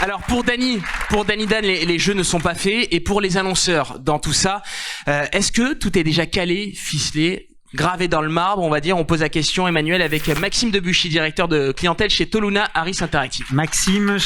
Alors pour Danny Dan, les jeux ne sont pas faits. Et pour les annonceurs dans tout ça, est-ce que tout est déjà calé, ficelé, gravé dans le marbre, on va dire? On pose la question, Emmanuel, avec Maxime Debuchy, directeur de clientèle chez Toluna Harris Interactive. Maxime.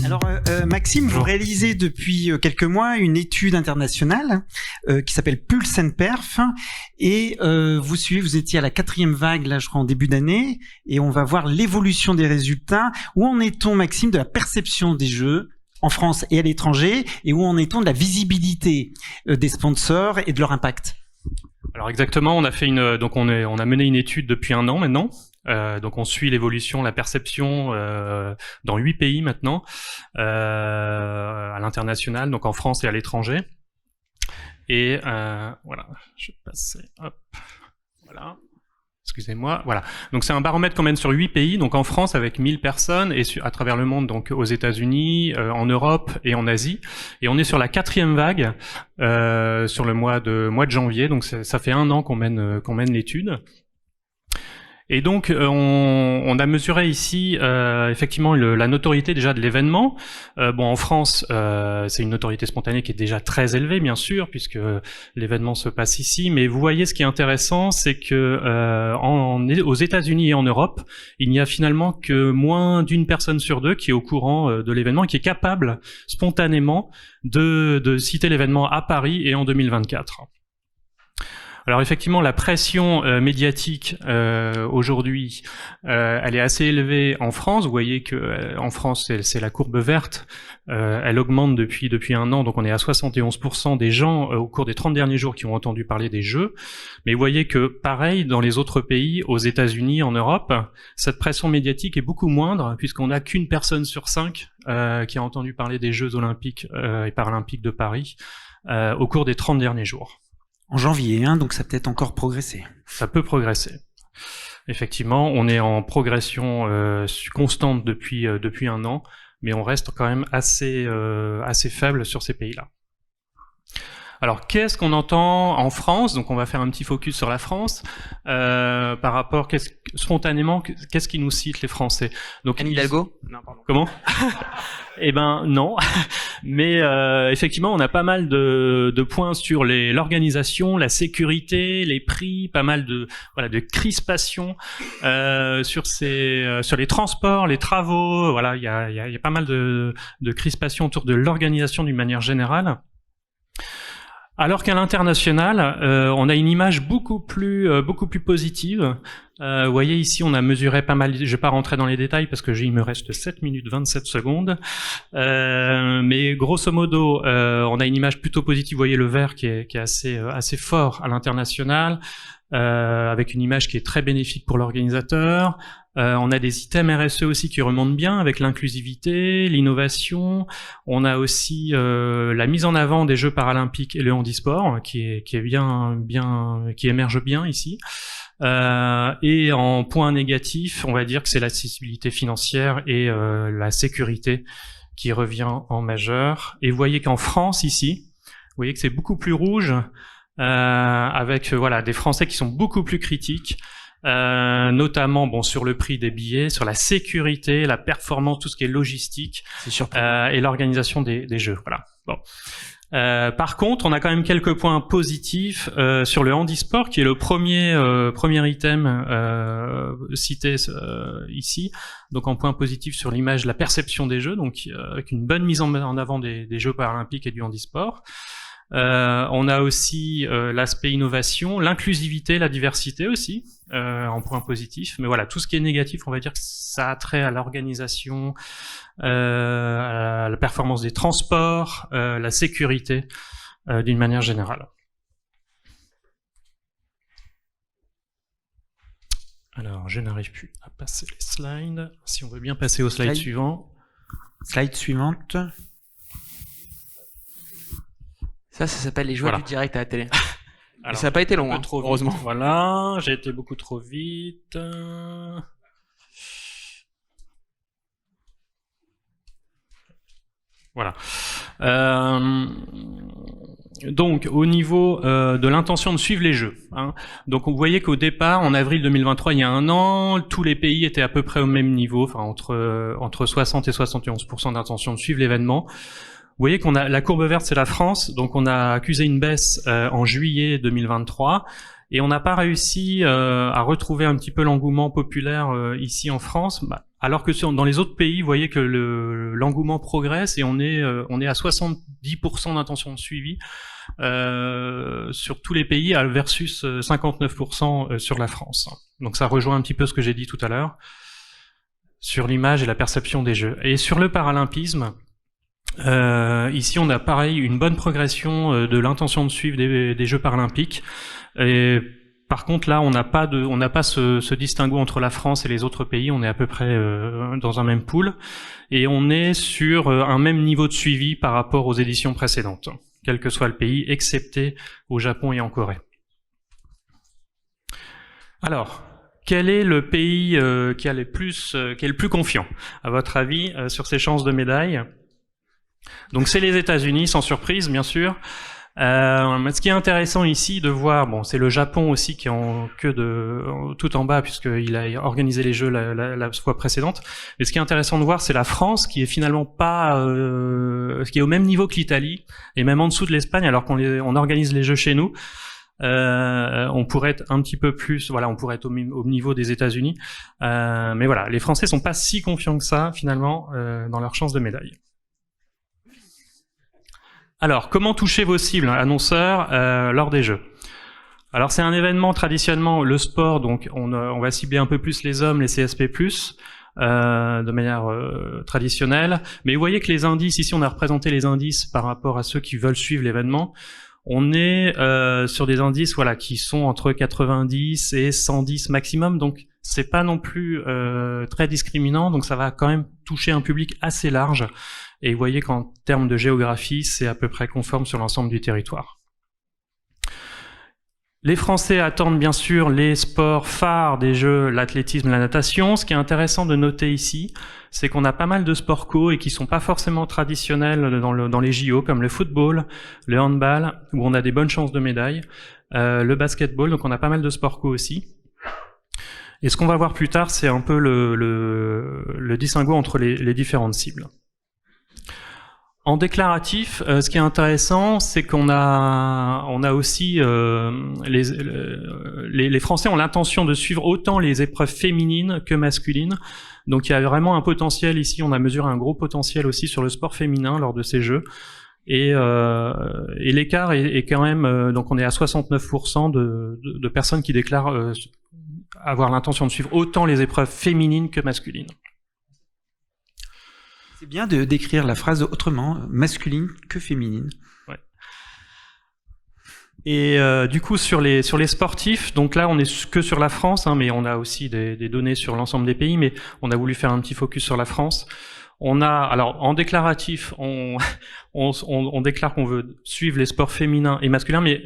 Alors, Maxime, vous réalisez depuis quelques mois une étude internationale qui s'appelle Pulse and Perf, et vous étiez à la 4e vague, là, je crois, en début d'année, et on va voir l'évolution des résultats. Où en est-on, Maxime, de la perception des jeux en France et à l'étranger, et où en est-on de la visibilité des sponsors et de leur impact? Alors exactement, on a fait on a mené une étude depuis 1 an maintenant. Donc on suit l'évolution, la perception dans 8 pays maintenant, à l'international, donc en France et à l'étranger. Et voilà, je vais passer, hop, voilà. Excusez-moi, voilà. Donc c'est un baromètre qu'on mène sur 8 pays, donc en France avec 1000 personnes et à travers le monde, donc aux États-Unis, en Europe et en Asie. Et on est sur la 4e vague sur le mois de janvier. Donc ça fait 1 an qu'on mène l'étude. Et donc on a mesuré ici effectivement la notoriété déjà de l'événement. En France, c'est une notoriété spontanée qui est déjà très élevée, bien sûr, puisque l'événement se passe ici. Mais vous voyez, ce qui est intéressant, c'est que aux États-Unis et en Europe, il n'y a finalement que moins d'1 personne sur 2 qui est au courant de l'événement et qui est capable spontanément de citer l'événement à Paris et en 2024. Alors effectivement, la pression médiatique aujourd'hui, elle est assez élevée en France. Vous voyez que en France, c'est la courbe verte. Elle augmente depuis 1 an, donc on est à 71% des gens au cours des 30 derniers jours qui ont entendu parler des jeux. Mais vous voyez que pareil, dans les autres pays, aux États-Unis, en Europe, cette pression médiatique est beaucoup moindre, puisqu'on n'a qu'1 personne sur 5 qui a entendu parler des Jeux olympiques et paralympiques de Paris au cours des 30 derniers jours. En janvier, hein, donc ça peut être encore progressé. Ça peut progresser. Effectivement, on est en progression constante depuis 1 an, mais on reste quand même assez faible sur ces pays-là. Alors, qu'est-ce qu'on entend en France? Donc, on va faire un petit focus sur la France par rapport spontanément, qu'est-ce qui nous cite les Français? Donc, Anne Hidalgo? Non, pardon. Comment? Eh ben non, mais effectivement, on a pas mal de points sur l'organisation, la sécurité, les prix, pas mal de crispation sur les transports, les travaux. Voilà, il y a pas mal de crispation autour de l'organisation d'une manière générale. Alors qu'à l'international, on a une image beaucoup plus positive. Vous voyez ici, on a mesuré pas mal. Je vais pas rentrer dans les détails parce que il me reste 7 minutes 27 secondes. Mais grosso modo, on a une image plutôt positive. Vous voyez le vert qui est assez fort à l'international, avec une image qui est très bénéfique pour l'organisateur. On a des items RSE aussi qui remontent bien avec l'inclusivité, l'innovation. On a aussi la mise en avant des Jeux paralympiques et le handisport qui émerge bien ici. Et en point négatif, on va dire que c'est l'accessibilité financière et la sécurité qui revient en majeur. Et vous voyez qu'en France ici, vous voyez que c'est beaucoup plus rouge, avec des Français qui sont beaucoup plus critiques. Notamment sur le prix des billets, sur la sécurité, la performance, tout ce qui est logistique et l'organisation des jeux. Voilà. Bon. Par contre, on a quand même quelques points positifs sur le handisport, qui est le premier item cité ici. Donc en point positif sur l'image, la perception des jeux, donc avec une bonne mise en avant des Jeux paralympiques et du handisport. On a aussi l'aspect innovation, l'inclusivité, la diversité aussi, en point positif. Mais voilà, tout ce qui est négatif, on va dire que ça a trait à l'organisation, à la performance des transports, la sécurité, d'une manière générale. Alors, je n'arrive plus à passer les slides. Si on veut bien passer au slide suivant. Slide suivante. Ça s'appelle les joies du direct à la télé. Alors, ça n'a pas été long, hein, heureusement. Voilà, j'ai été beaucoup trop vite. Voilà. Donc, au niveau de l'intention de suivre les Jeux, hein. Donc, vous voyez qu'au départ, en avril 2023, il y a un an, tous les pays étaient à peu près au même niveau, enfin entre 60 et 71% d'intention de suivre l'événement. Vous voyez qu'on a la courbe verte, c'est la France, donc on a accusé une baisse en juillet 2023, et on n'a pas réussi à retrouver un petit peu l'engouement populaire ici en France. Alors que dans les autres pays, vous voyez que l'engouement progresse et on est à 70% d'intention de suivi sur tous les pays versus 59% sur la France. Donc ça rejoint un petit peu ce que j'ai dit tout à l'heure sur l'image et la perception des Jeux. Et sur le paralympisme, ici on a pareil une bonne progression de l'intention de suivre des Jeux paralympiques. Et par contre, là, on n'a pas ce distinguo entre la France et les autres pays. On est à peu près dans un même pool, et on est sur un même niveau de suivi par rapport aux éditions précédentes, quel que soit le pays, excepté au Japon et en Corée. Alors, quel est le pays qui est le plus confiant, à votre avis, sur ses chances de médaille? Donc, c'est les États-Unis, sans surprise, bien sûr. Ce qui est intéressant ici de voir, bon, c'est le Japon aussi qui est en queue tout en bas puisqu'il a organisé les Jeux la fois précédente. Mais ce qui est intéressant de voir, c'est la France qui est finalement pas, qui est au même niveau que l'Italie et même en dessous de l'Espagne, alors qu'on organise les Jeux chez nous. On pourrait être un petit peu plus, voilà, on pourrait être au niveau des États-Unis. Mais voilà, les Français sont pas si confiants que ça finalement dans leurs chances de médaille. Alors, comment toucher vos cibles, annonceurs, lors des Jeux? Alors, c'est un événement traditionnellement, le sport, donc on va cibler un peu plus les hommes, les CSP+, de manière traditionnelle. Mais vous voyez que les indices, ici on a représenté les indices par rapport à ceux qui veulent suivre l'événement. On est sur des indices voilà, qui sont entre 90 et 110 maximum, donc c'est pas non plus très discriminant, donc ça va quand même toucher un public assez large. Et vous voyez qu'en termes de géographie, c'est à peu près conforme sur l'ensemble du territoire. Les Français attendent bien sûr les sports phares des Jeux, l'athlétisme, la natation. Ce qui est intéressant de noter ici, c'est qu'on a pas mal de sports co et qui sont pas forcément traditionnels dans les JO, comme le football, le handball, où on a des bonnes chances de médailles, le basketball, donc on a pas mal de sports co aussi. Et ce qu'on va voir plus tard, c'est un peu le distinguo entre les différentes cibles. En déclaratif, ce qui est intéressant, c'est qu'on a aussi les Français ont l'intention de suivre autant les épreuves féminines que masculines. Donc il y a vraiment un potentiel ici. On a mesuré un gros potentiel aussi sur le sport féminin lors de ces Jeux. Et l'écart est quand même donc on est à 69% de personnes qui déclarent avoir l'intention de suivre autant les épreuves féminines que masculines. C'est bien de décrire la phrase autrement, masculine que féminine. Ouais. Et du coup sur les sportifs, donc là on est que sur la France, hein, mais on a aussi des données sur l'ensemble des pays, mais on a voulu faire un petit focus sur la France. On a alors en déclaratif, on déclare qu'on veut suivre les sports féminins et masculins, mais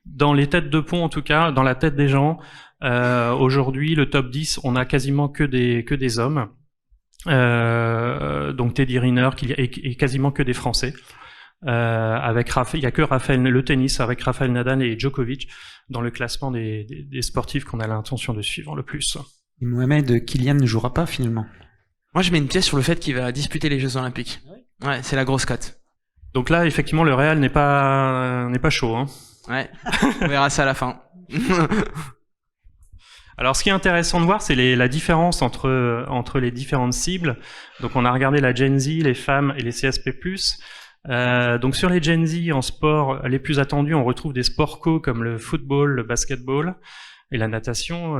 dans les têtes de pont en tout cas, dans la tête des gens, aujourd'hui le top 10, on a quasiment que des hommes. Donc Teddy Riner et quasiment que des Français. Avec il y a que le tennis avec Rafael Nadal et Djokovic dans le classement des sportifs qu'on a l'intention de suivre le plus. Et Mohamed, Kylian ne jouera pas finalement. Moi, je mets une pièce sur le fait qu'il va disputer les Jeux Olympiques. Ouais, c'est la grosse cote. Donc là, effectivement, le Real n'est pas chaud. Hein. Ouais, on verra ça à la fin. Alors, ce qui est intéressant de voir, c'est la différence entre les différentes cibles. Donc, on a regardé la Gen Z, les femmes et les CSP+. Donc, sur les Gen Z, en sport, les plus attendus, on retrouve des sports co comme le football, le basketball et la natation,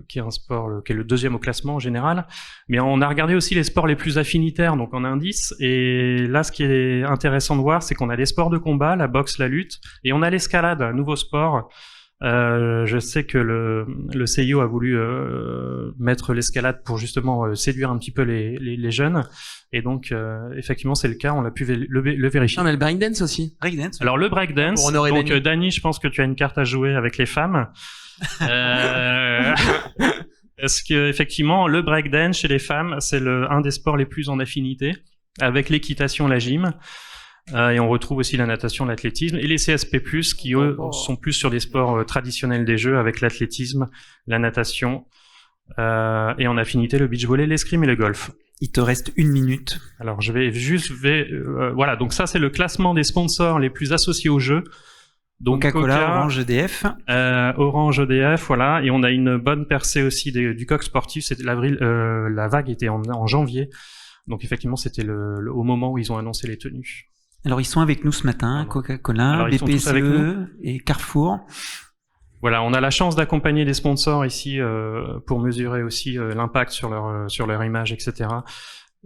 qui est un sport qui est le deuxième au classement en général. Mais on a regardé aussi les sports les plus affinitaires, donc en indice. Et là, ce qui est intéressant de voir, c'est qu'on a les sports de combat, la boxe, la lutte, et on a l'escalade, un nouveau sport. Je sais que le CIO a voulu mettre l'escalade pour justement séduire un petit peu les jeunes, et donc effectivement c'est le cas, on a pu le vérifier. On a le breakdance aussi. Breakdance. Alors le breakdance, donc Dany, je pense que tu as une carte à jouer avec les femmes. Est-ce que effectivement le breakdance chez les femmes c'est un des sports les plus en affinité avec l'équitation, la gym. Et on retrouve aussi la natation, l'athlétisme et les CSP+, qui eux sont plus sur des sports traditionnels des Jeux avec l'athlétisme, la natation et en affinité le beach volley, l'escrime et le golf. Il te reste 1 minute. Alors je vais juste voilà, donc ça c'est le classement des sponsors les plus associés au jeu. Donc Coca-Cola, Orange, EDF. Orange, EDF, voilà, et on a une bonne percée aussi du coq sportif. C'était l'avril, la vague était en janvier, donc effectivement c'était au moment où ils ont annoncé les tenues. Alors ils sont avec nous ce matin, Coca-Cola, BPCE et Carrefour. Voilà, on a la chance d'accompagner des sponsors ici pour mesurer aussi l'impact sur leur image, etc.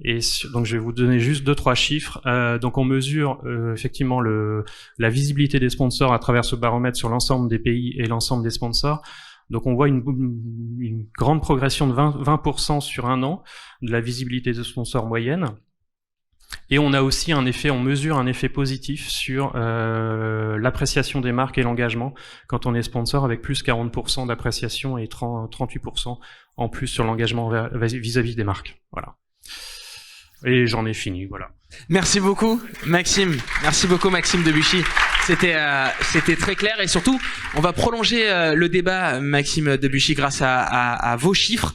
Et donc je vais vous donner juste 2-3 chiffres. Donc on mesure effectivement la visibilité des sponsors à travers ce baromètre sur l'ensemble des pays et l'ensemble des sponsors. Donc on voit une grande progression de 20% sur un an de la visibilité des sponsors moyenne. Et on a aussi on mesure un effet positif sur l'appréciation des marques et l'engagement quand on est sponsor, avec plus 40% d'appréciation et 38% en plus sur l'engagement vis-à-vis des marques. Voilà. Et j'en ai fini, voilà. Merci beaucoup, Maxime. Merci beaucoup, Maxime Debuchy. C'était très clair et surtout, on va prolonger le débat, Maxime Debuchy, grâce à vos chiffres.